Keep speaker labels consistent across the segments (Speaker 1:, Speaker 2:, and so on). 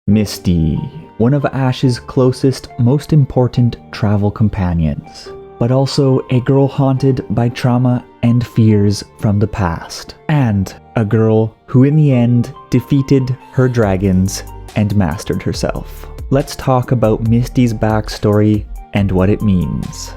Speaker 1: Misty, one of Ash's closest, most important travel companions, but also a girl haunted by trauma and fears from the past, and a girl who in the end defeated her dragons and mastered herself. Let's talk about Misty's backstory and what it means.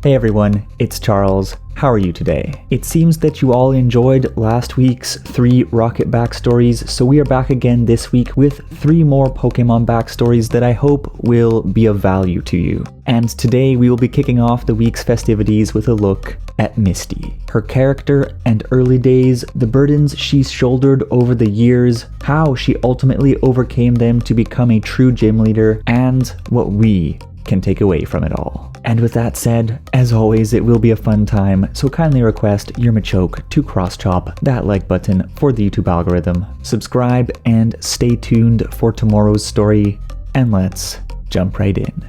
Speaker 1: Hey everyone, it's Charles. How are you today? It seems that you all enjoyed last week's 3 Rocket backstories, so we are back again this week with 3 more Pokemon backstories that I hope will be of value to you. And today we will be kicking off the week's festivities with a look at Misty. Her character and early days, the burdens she's shouldered over the years, how she ultimately overcame them to become a true gym leader, and what we can take away from it all. And with that said, as always, it will be a fun time, so kindly request your Machoke to cross-chop that like button for the YouTube algorithm, subscribe, and stay tuned for tomorrow's story, and let's jump right in.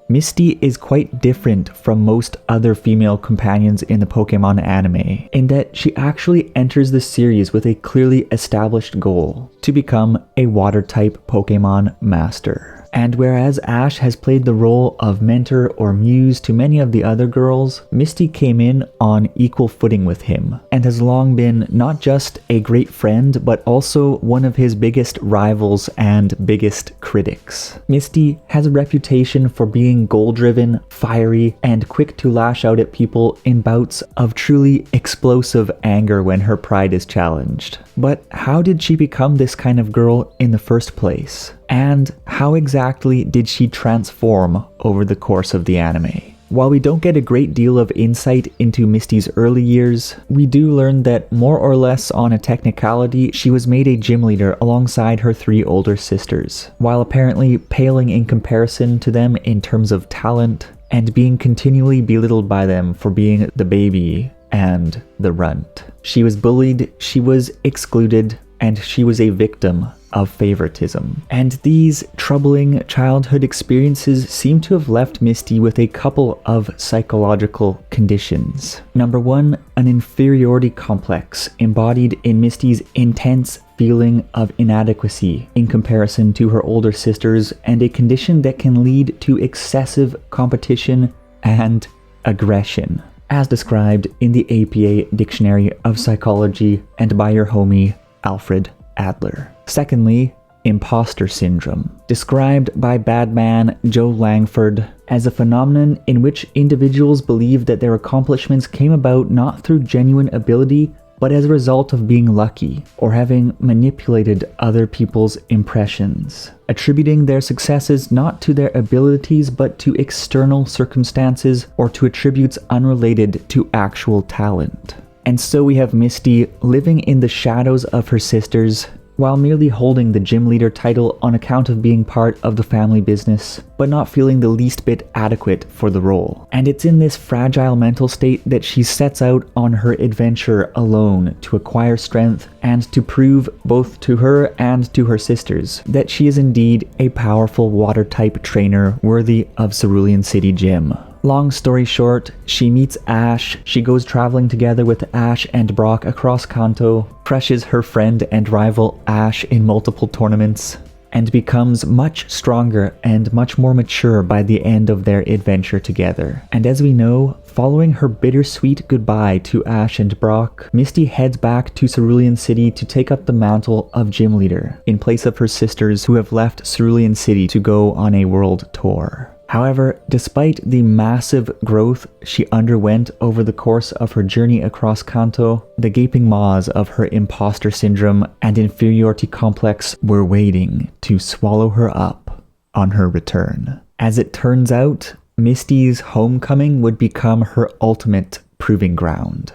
Speaker 1: Misty is quite different from most other female companions in the Pokemon anime, in that she actually enters the series with a clearly established goal, to become a water-type Pokemon master. And whereas Ash has played the role of mentor or muse to many of the other girls, Misty came in on equal footing with him, and has long been not just a great friend, but also one of his biggest rivals and biggest critics. Misty has a reputation for being goal-driven, fiery, and quick to lash out at people in bouts of truly explosive anger when her pride is challenged. But how did she become this kind of girl in the first place? And how exactly did she transform over the course of the anime? While we don't get a great deal of insight into Misty's early years, we do learn that more or less on a technicality, she was made a gym leader alongside her 3 older sisters, while apparently paling in comparison to them in terms of talent, and being continually belittled by them for being the baby and the runt. She was bullied, she was excluded, and she was a victim of favoritism. And these troubling childhood experiences seem to have left Misty with a couple of psychological conditions. Number 1, an inferiority complex embodied in Misty's intense feeling of inadequacy in comparison to her older sisters, and a condition that can lead to excessive competition and aggression, as described in the APA Dictionary of Psychology and by your homie Alfred Adler. Secondly, imposter syndrome, described by Badman Joe Langford as a phenomenon in which individuals believe that their accomplishments came about not through genuine ability, but as a result of being lucky or having manipulated other people's impressions, attributing their successes not to their abilities but to external circumstances or to attributes unrelated to actual talent. And so we have Misty living in the shadows of her sisters, while merely holding the gym leader title on account of being part of the family business, but not feeling the least bit adequate for the role. And it's in this fragile mental state that she sets out on her adventure alone to acquire strength and to prove both to her and to her sisters that she is indeed a powerful water-type trainer worthy of Cerulean City Gym. Long story short, she meets Ash, she goes traveling together with Ash and Brock across Kanto, crushes her friend and rival Ash in multiple tournaments, and becomes much stronger and much more mature by the end of their adventure together. And as we know, following her bittersweet goodbye to Ash and Brock, Misty heads back to Cerulean City to take up the mantle of gym leader, in place of her sisters who have left Cerulean City to go on a world tour. However, despite the massive growth she underwent over the course of her journey across Kanto, the gaping maws of her imposter syndrome and inferiority complex were waiting to swallow her up on her return. As it turns out, Misty's homecoming would become her ultimate proving ground.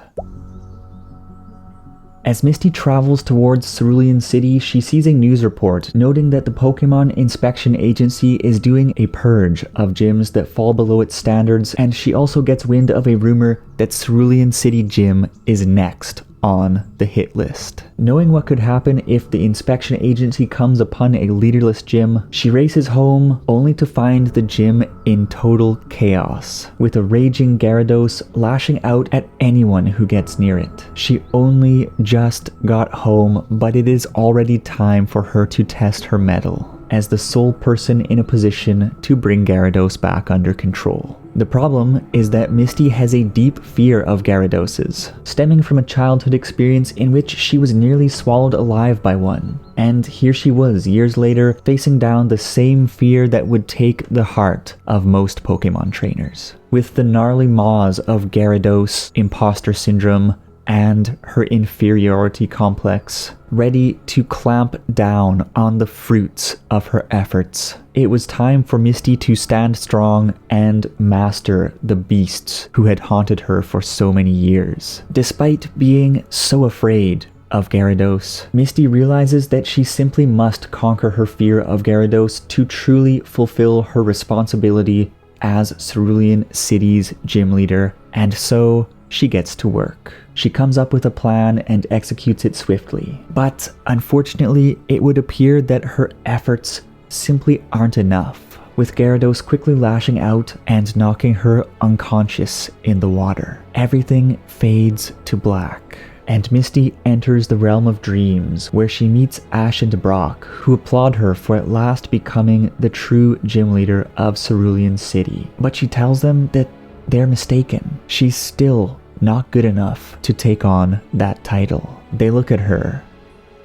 Speaker 1: As Misty travels towards Cerulean City, she sees a news report noting that the Pokemon Inspection Agency is doing a purge of gyms that fall below its standards, and she also gets wind of a rumor that Cerulean City Gym is next on the hit list. Knowing what could happen if the inspection agency comes upon a leaderless gym, she races home only to find the gym in total chaos, with a raging Gyarados lashing out at anyone who gets near it. She only just got home, but it is already time for her to test her mettle as the sole person in a position to bring Gyarados back under control. The problem is that Misty has a deep fear of Gyaradoses, stemming from a childhood experience in which she was nearly swallowed alive by one. And here she was, years later, facing down the same fear that would take the heart of most Pokemon trainers. With the gnarly maws of Gyarados, imposter syndrome, and her inferiority complex, ready to clamp down on the fruits of her efforts. It was time for Misty to stand strong and master the beasts who had haunted her for so many years. Despite being so afraid of Gyarados, Misty realizes that she simply must conquer her fear of Gyarados to truly fulfill her responsibility as Cerulean City's gym leader, and so she gets to work. She comes up with a plan and executes it swiftly. But unfortunately, it would appear that her efforts simply aren't enough, with Gyarados quickly lashing out and knocking her unconscious in the water. Everything fades to black, and Misty enters the realm of dreams, where she meets Ash and Brock, who applaud her for at last becoming the true gym leader of Cerulean City. But she tells them that they're mistaken. She's still not good enough to take on that title. They look at her,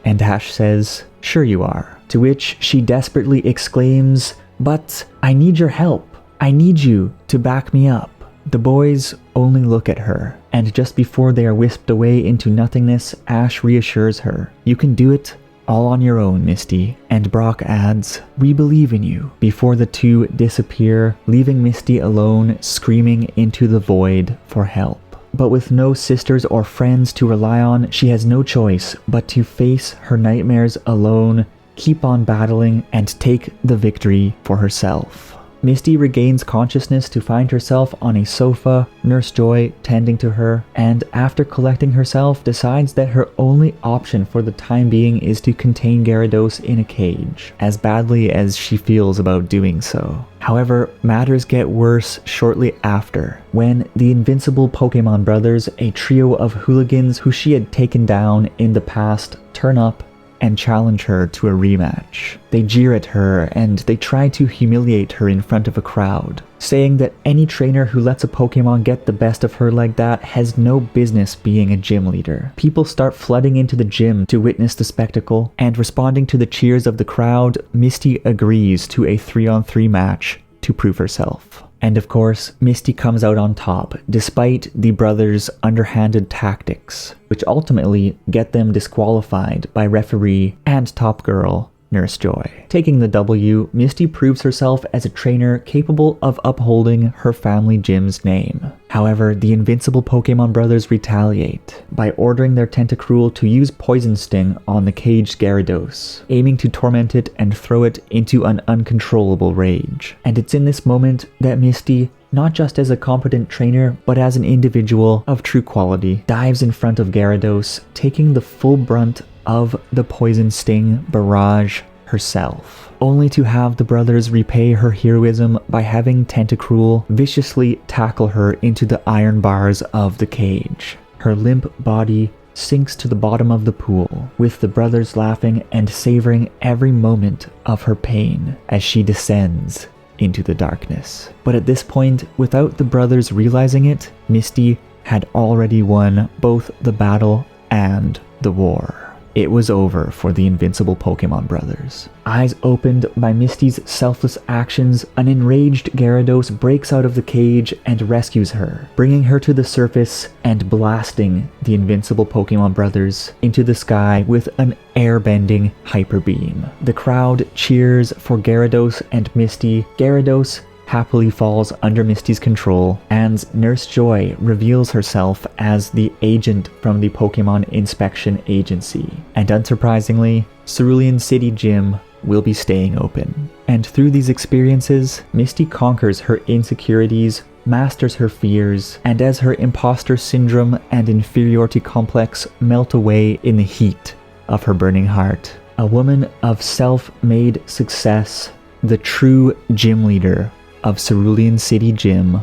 Speaker 1: and Ash says, "Sure you are." To which she desperately exclaims, "But I need your help. I need you to back me up." The boys only look at her, and just before they are whisked away into nothingness, Ash reassures her, "You can do it all on your own, Misty." And Brock adds, "We believe in you," before the two disappear, leaving Misty alone, screaming into the void for help. But with no sisters or friends to rely on, she has no choice but to face her nightmares alone, keep on battling, and take the victory for herself. Misty regains consciousness to find herself on a sofa, Nurse Joy tending to her, and after collecting herself, decides that her only option for the time being is to contain Gyarados in a cage, as badly as she feels about doing so. However, matters get worse shortly after, when the invincible Pokemon brothers, a trio of hooligans who she had taken down in the past, turn up and challenge her to a rematch. They jeer at her and they try to humiliate her in front of a crowd, saying that any trainer who lets a Pokemon get the best of her like that has no business being a gym leader. People start flooding into the gym to witness the spectacle, and responding to the cheers of the crowd, Misty agrees to a 3-on-3 match to prove herself. And of course, Misty comes out on top, despite the brothers' underhanded tactics, which ultimately get them disqualified by referee and top girl, Nurse Joy. Taking the W, Misty proves herself as a trainer capable of upholding her family gym's name. However, the invincible Pokemon brothers retaliate by ordering their Tentacruel to use Poison Sting on the caged Gyarados, aiming to torment it and throw it into an uncontrollable rage. And it's in this moment that Misty, not just as a competent trainer, but as an individual of true quality, dives in front of Gyarados, taking the full brunt of the Poison Sting barrage herself, only to have the brothers repay her heroism by having Tentacruel viciously tackle her into the iron bars of the cage. Her limp body sinks to the bottom of the pool, with the brothers laughing and savoring every moment of her pain as she descends into the darkness. But at this point, without the brothers realizing it, Misty had already won both the battle and the war. It was over for the invincible Pokemon brothers. Eyes opened by Misty's selfless actions, an enraged Gyarados breaks out of the cage and rescues her, bringing her to the surface and blasting the invincible Pokemon brothers into the sky with an airbending hyper beam. The crowd cheers for Gyarados and Misty. Gyarados happily falls under Misty's control, and Nurse Joy reveals herself as the agent from the Pokemon Inspection Agency. And unsurprisingly, Cerulean City Gym will be staying open. And through these experiences, Misty conquers her insecurities, masters her fears, and as her imposter syndrome and inferiority complex melt away in the heat of her burning heart, a woman of self-made success, the true gym leader of Cerulean City Gym,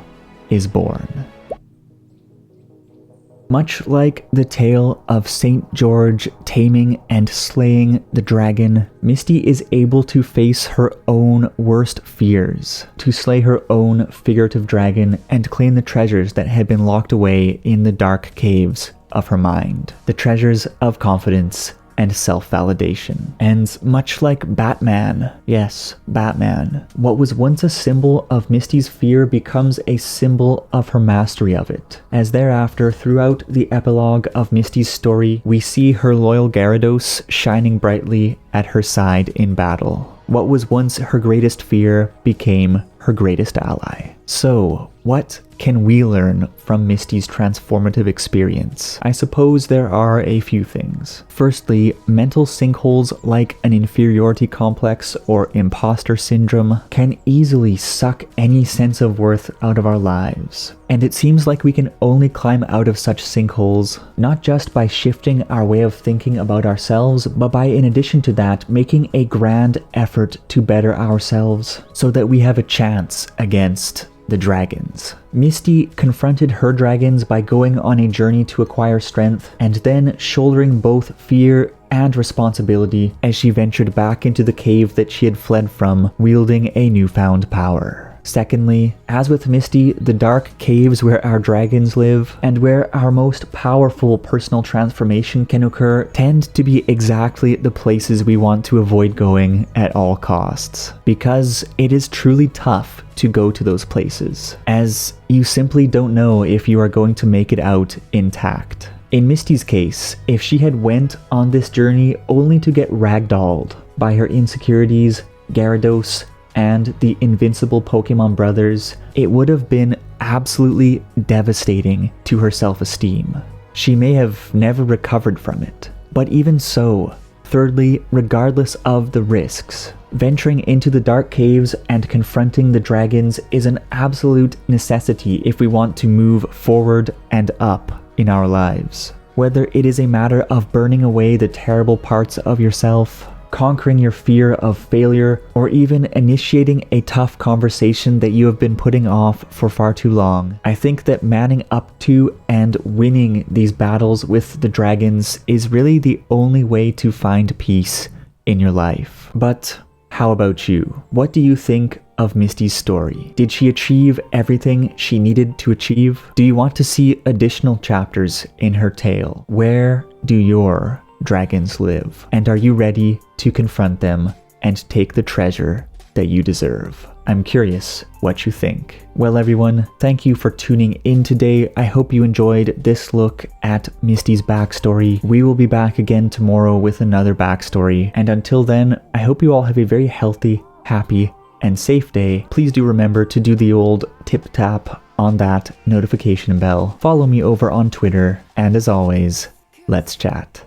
Speaker 1: is born. Much like the tale of St. George taming and slaying the dragon, Misty is able to face her own worst fears, to slay her own figurative dragon and claim the treasures that had been locked away in the dark caves of her mind. The treasures of confidence and self-validation. And much like Batman, yes, Batman, what was once a symbol of Misty's fear becomes a symbol of her mastery of it, as thereafter, throughout the epilogue of Misty's story, we see her loyal Gyarados shining brightly at her side in battle. What was once her greatest fear became her greatest ally. So, what can we learn from Misty's transformative experience? I suppose there are a few things. Firstly, mental sinkholes like an inferiority complex or imposter syndrome can easily suck any sense of worth out of our lives. And it seems like we can only climb out of such sinkholes not just by shifting our way of thinking about ourselves, but by, in addition to that, making a grand effort to better ourselves so that we have a chance against the dragons. Misty confronted her dragons by going on a journey to acquire strength and then shouldering both fear and responsibility as she ventured back into the cave that she had fled from, wielding a newfound power. Secondly, as with Misty, the dark caves where our dragons live and where our most powerful personal transformation can occur tend to be exactly the places we want to avoid going at all costs, because it is truly tough to go to those places, as you simply don't know if you are going to make it out intact. In Misty's case, if she had went on this journey only to get ragdolled by her insecurities, Gyarados, and the invincible Pokemon brothers, it would have been absolutely devastating to her self-esteem. She may have never recovered from it. But even so, thirdly, regardless of the risks, venturing into the dark caves and confronting the dragons is an absolute necessity if we want to move forward and up in our lives. Whether it is a matter of burning away the terrible parts of yourself, conquering your fear of failure, or even initiating a tough conversation that you have been putting off for far too long, I think that manning up to and winning these battles with the dragons is really the only way to find peace in your life. But how about you? What do you think of Misty's story? Did she achieve everything she needed to achieve? Do you want to see additional chapters in her tale? Where do your dragons live? And are you ready to confront them and take the treasure that you deserve? I'm curious what you think. Well, everyone, thank you for tuning in today. I hope you enjoyed this look at Misty's backstory. We will be back again tomorrow with another backstory. And until then, I hope you all have a very healthy, happy, and safe day. Please do remember to do the old tip tap on that notification bell. Follow me over on Twitter. And as always, let's chat.